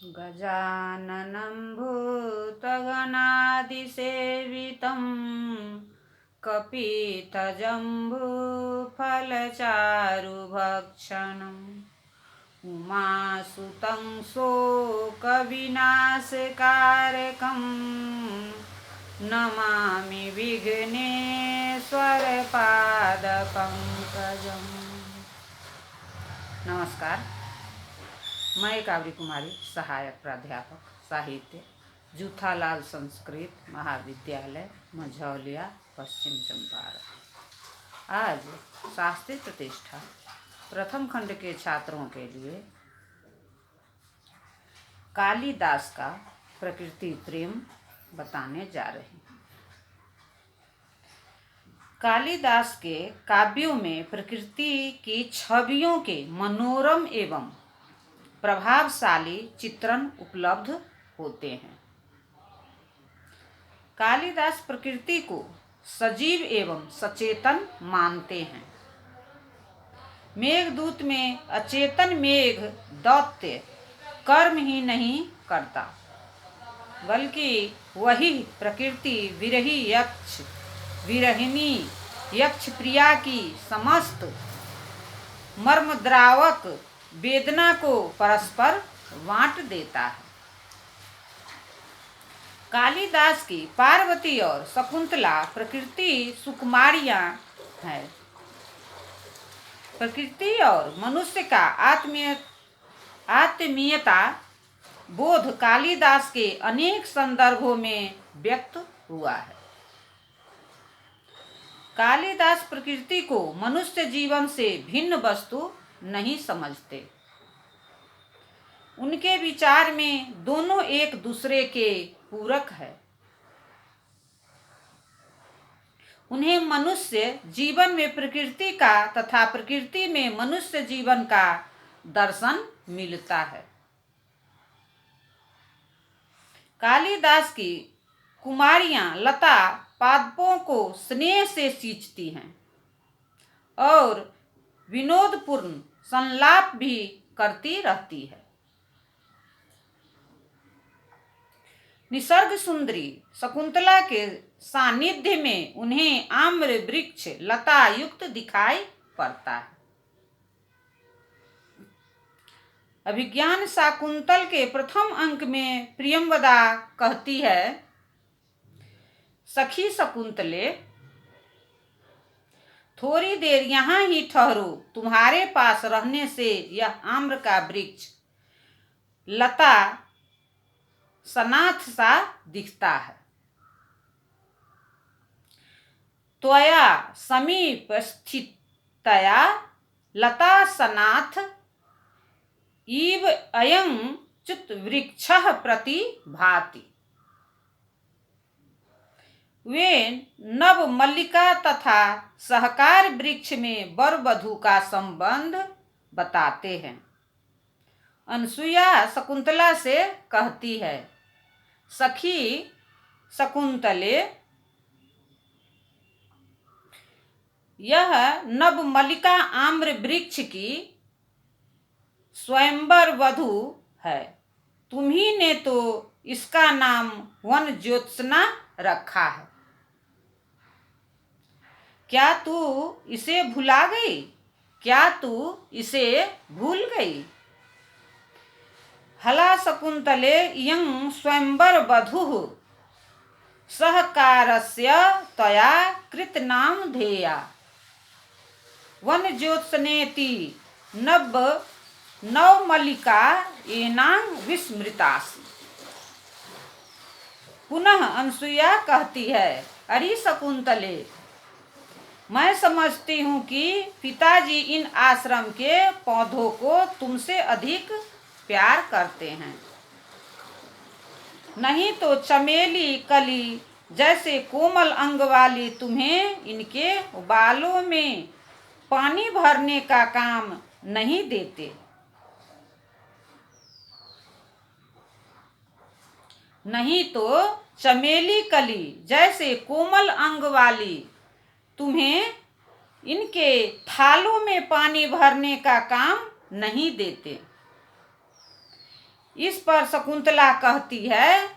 गजाननं भूतगणादिसेवितं कपितजम्बूफलचारुभक्षणम् उमासुतं शोकविनाशकारकं नमामि विघ्नेश्वरपादपङ्कजम्। नमस्कार, मैं काव्री कुमारी, सहायक प्राध्यापक साहित्य, जूथालाल संस्कृत महाविद्यालय, मझौलिया, पश्चिम चंपारण। आज शास्त्री प्रतिष्ठा प्रथम खंड के छात्रों के लिए कालिदास का प्रकृति प्रेम बताने जा रहे हैं। कालिदास के काव्यों में प्रकृति की छवियों के मनोरम एवं प्रभावशाली चित्रण उपलब्ध होते हैं। कालिदास प्रकृति को सजीव एवं सचेतन मानते हैं। मेघदूत में अचेतन मेघ दैत्य कर्म ही नहीं करता, बल्कि वही प्रकृति विरहिणी यक्ष प्रिया की समस्त मर्मद्रावक वेदना को परस्पर बांट देता है। कालिदास की पार्वती और शकुंतला प्रकृति सुकुमारियां हैं। प्रकृति और मनुष्य का आत्मीयता बोध कालिदास के अनेक संदर्भों में व्यक्त हुआ है। कालिदास प्रकृति को मनुष्य जीवन से भिन्न वस्तु नहीं समझते। उनके विचार में दोनों एक दूसरे के पूरक है। उन्हें मनुष्य जीवन में प्रकृति का तथा प्रकृति में मनुष्य जीवन का दर्शन मिलता है। कालिदास की कुमारियां लता पादपों को स्नेह से सींचती हैं और विनोदपूर्ण संलाप भी करती रहती है। निसर्ग सुंदरी शकुंतला के सानिध्य में उन्हें आम्र वृक्ष लता युक्त दिखाई पड़ता है। अभिज्ञान शाकुंतल के प्रथम अंक में प्रियंवदा कहती है, सखी शकुंतले, थोड़ी देर यहाँ ही ठहरो। तुम्हारे पास रहने से यह आम्र का वृक्ष लता सनाथ सा दिखता है। त्वया समीप स्थितया लता सनाथ इव अयं च्युत वृक्षः प्रति भाति। वे नव मल्लिका तथा सहकार वृक्ष में वर वधू का संबंध बताते हैं। अनसुया शकुंतला से कहती है, सखी शकुंतले, यह नव मल्लिका आम्र वृक्ष की स्वयंवर वधू है। तुम्ही ने तो इसका नाम वन ज्योत्सना रखा है। क्या तू इसे भुला गई? क्या तू इसे भूल गई? हला शकुंतले इयं स्वयंवर वधूः सहकारस्य तया कृतनाम धेया वन ज्योत्सनेति नव मल्लिका एनां विस्मृतासि। पुनः अनसुया कहती है, अरे शकुंतले, मैं समझती हूँ कि पिताजी इन आश्रम के पौधों को तुमसे अधिक प्यार करते हैं। नहीं तो चमेली कली जैसे कोमल अंग वाली तुम्हें इनके बालों में पानी भरने का काम नहीं देते। नहीं तो चमेली कली जैसे कोमल अंग वाली तुम्हें इनके थालों में पानी भरने का काम नहीं देते। इस पर शकुंतला कहती है,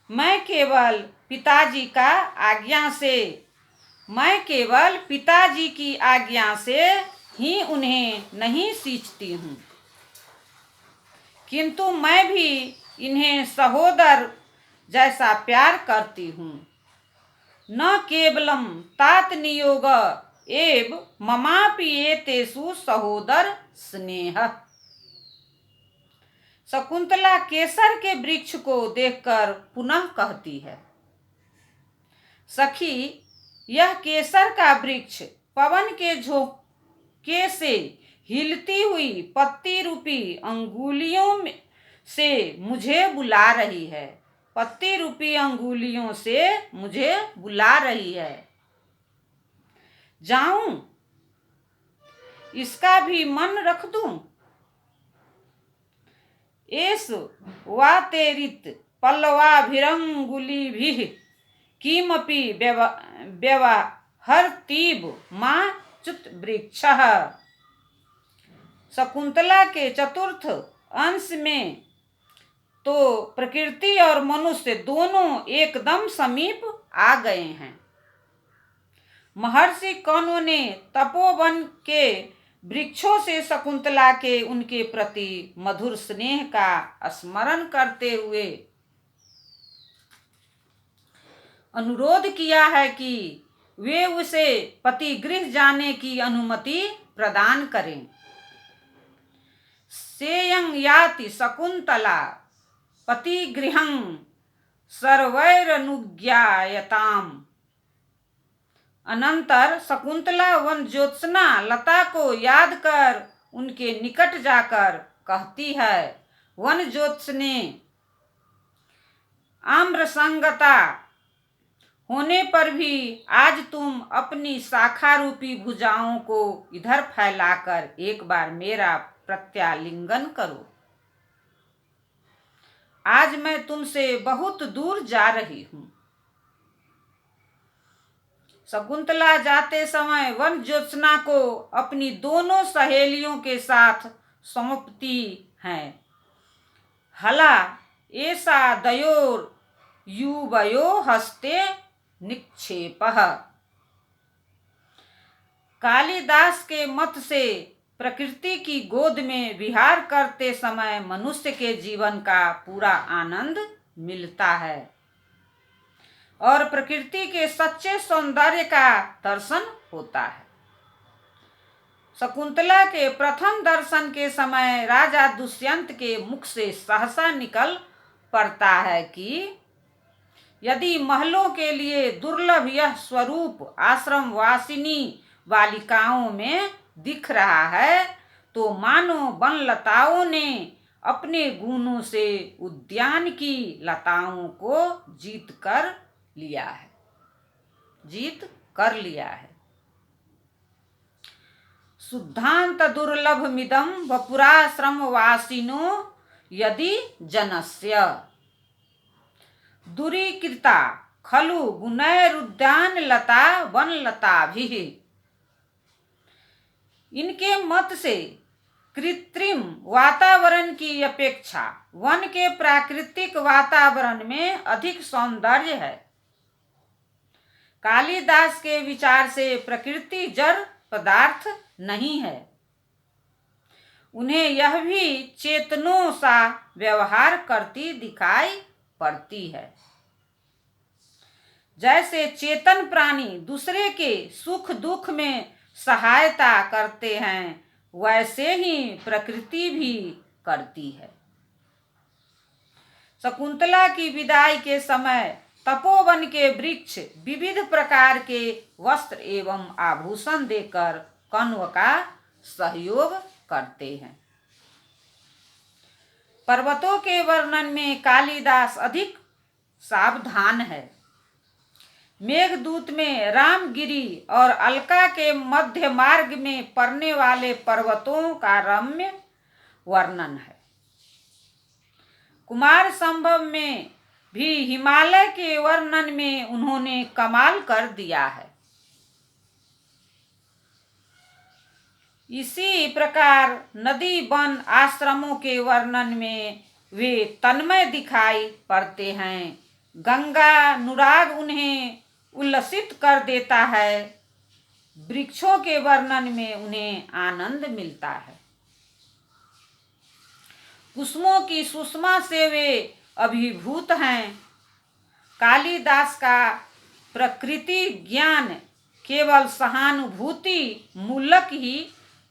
मैं केवल पिताजी की आज्ञा से ही उन्हें नहीं सींचती हूँ, किंतु मैं भी इन्हें सहोदर जैसा प्यार करती हूँ। न केवलम तात नियोग एव ममापि एतेषु सहोदर स्नेह। शकुंतला केसर के वृक्ष को देखकर पुनः कहती है, सखी, यह केसर का वृक्ष पवन के झोंके से हिलती हुई पत्ती रूपी अंगुलियों से मुझे बुला रही है। पत्ती रूपी अंगुलियों से मुझे बुला रही है। जाऊं, इसका भी मन रख दूं। एस वातेरित पल्लवाभिरंगुलिभिः किमपि व्यवहरतीव मां च्युत वृक्षः। शकुंतला के चतुर्थ अंश में तो प्रकृति और मनुष्य दोनों एकदम समीप आ गए हैं। महर्षि कौनों ने तपोवन के वृक्षों से शकुंतला के उनके प्रति मधुर स्नेह का स्मरण करते हुए अनुरोध किया है कि वे उसे पतिगृह जाने की अनुमति प्रदान करें। सेयं याति शकुंतला पतिगृहं सर्वैरनुज्ञायताम्। अनंतर शकुंतला वन ज्योत्सना लता को याद कर उनके निकट जाकर कहती है, वन ज्योत्सने, आम्र संगता होने पर भी आज तुम अपनी शाखा रूपी भुजाओं को इधर फैलाकर एक बार मेरा प्रत्यालिंगन करो। आज मैं तुमसे बहुत दूर जा रही हूँ। शकुंतला जाते समय वन ज्योत्सना को अपनी दोनों सहेलियों के साथ सौंपती हैं। हला ऐसा दयोर युवयो हस्ते निक्षेपः। कालिदास के मत से प्रकृति की गोद में विहार करते समय मनुष्य के जीवन का पूरा आनंद मिलता है और प्रकृति के सच्चे सौंदर्य का दर्शन होता है। शकुंतला के प्रथम दर्शन के समय राजा दुष्यंत के मुख से सहसा निकल पड़ता है कि यदि महलों के लिए दुर्लभ यह स्वरूप आश्रम वासिनी बालिकाओं में दिख रहा है, तो मानो वन लताओं ने अपने गुणों से उद्यान की लताओं को जीत कर लिया है। शुद्धांत दुर्लभ मिदम वपुराश्रम वासिनो यदि जनस्य दूरीकृता खलु गुणैरुद्यान लता वन लताभिः। इनके मत से कृत्रिम वातावरण की अपेक्षा वन के प्राकृतिक वातावरण में अधिक सौंदर्य है। कालिदास के विचार से प्रकृति जड़ पदार्थ नहीं है, उन्हें यह भी चेतनों सा व्यवहार करती दिखाई पड़ती है। जैसे चेतन प्राणी दूसरे के सुख दुख में सहायता करते हैं, वैसे ही प्रकृति भी करती है। शकुंतला की विदाई के समय तपोवन के वृक्ष विविध प्रकार के वस्त्र एवं आभूषण देकर कण्व का सहयोग करते हैं। पर्वतों के वर्णन में कालिदास अधिक सावधान है। मेघदूत में रामगिरी और अलका के मध्य मार्ग में पड़ने वाले पर्वतों का रम्य वर्णन है। कुमार संभव में भी हिमालय के वर्णन में उन्होंने कमाल कर दिया है। इसी प्रकार नदी वन आश्रमों के वर्णन में वे तन्मय दिखाई पड़ते हैं। गंगा अनुराग उन्हें उल्लसित कर देता है। वृक्षों के वर्णन में उन्हें आनंद मिलता है। कुसुमों की सुषमा से वे अभिभूत हैं। कालिदास का प्रकृति ज्ञान केवल सहानुभूति मूलक ही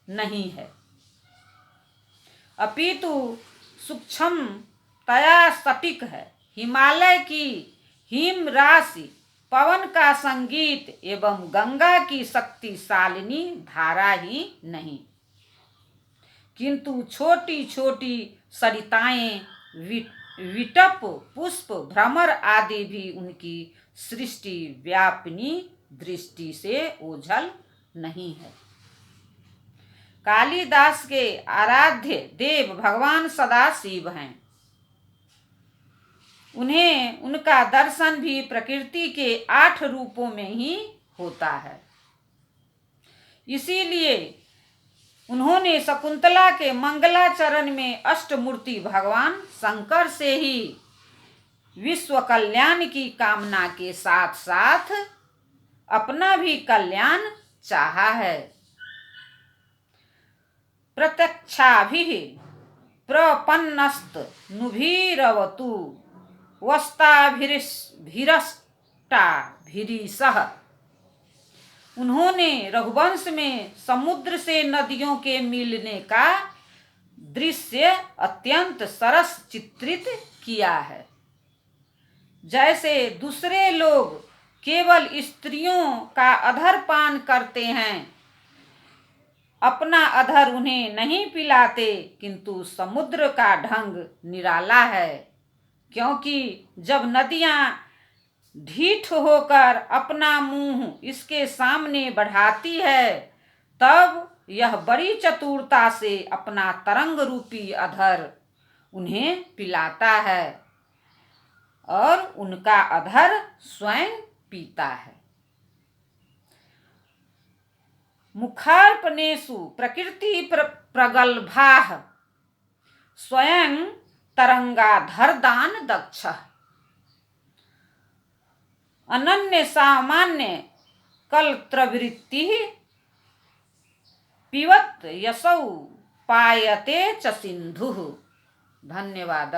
नहीं है, अपितु सूक्ष्मतया सटीक है। हिमालय की हिम राशि, पवन का संगीत एवं गंगा की शक्तिशालिनी धारा ही नहीं, किंतु छोटी छोटी सरिताएं, विटप, पुष्प, भ्रमर आदि भी उनकी सृष्टि व्यापिनी दृष्टि से ओझल नहीं है। कालिदास के आराध्य देव भगवान सदाशिव हैं। उन्हें उनका दर्शन भी प्रकृति के 8 रूपों में ही होता है। इसीलिए उन्होंने शकुंतला के मंगलाचरण में अष्टमूर्ति भगवान शंकर से ही विश्व कल्याण की कामना के साथ साथ अपना भी कल्याण चाहा है। प्रत्यक्षाभिः प्रपन्नस्तनुभीरवतु वस्ताभिरष्टाभिरीशः। उन्होंने रघुवंश में समुद्र से नदियों के मिलने का दृश्य अत्यंत सरस चित्रित किया है। जैसे दूसरे लोग केवल स्त्रियों का अधर पान करते हैं, अपना अधर उन्हें नहीं पिलाते, किंतु समुद्र का ढंग निराला है। क्योंकि जब नदियां ढीठ होकर अपना मुंह इसके सामने बढ़ाती है, तब यह बड़ी चतुरता से अपना तरंग रूपी अधर उन्हें पिलाता है और उनका अधर स्वयं पीता है। मुखार्पणेषु प्रकृति प्रगल्भाः स्वयं तरंगाधरदान दक्षः। अनन्य सामान्य कलत्रवृत्ति पिबत यसौ पायते च सिंधुः। धन्यवाद।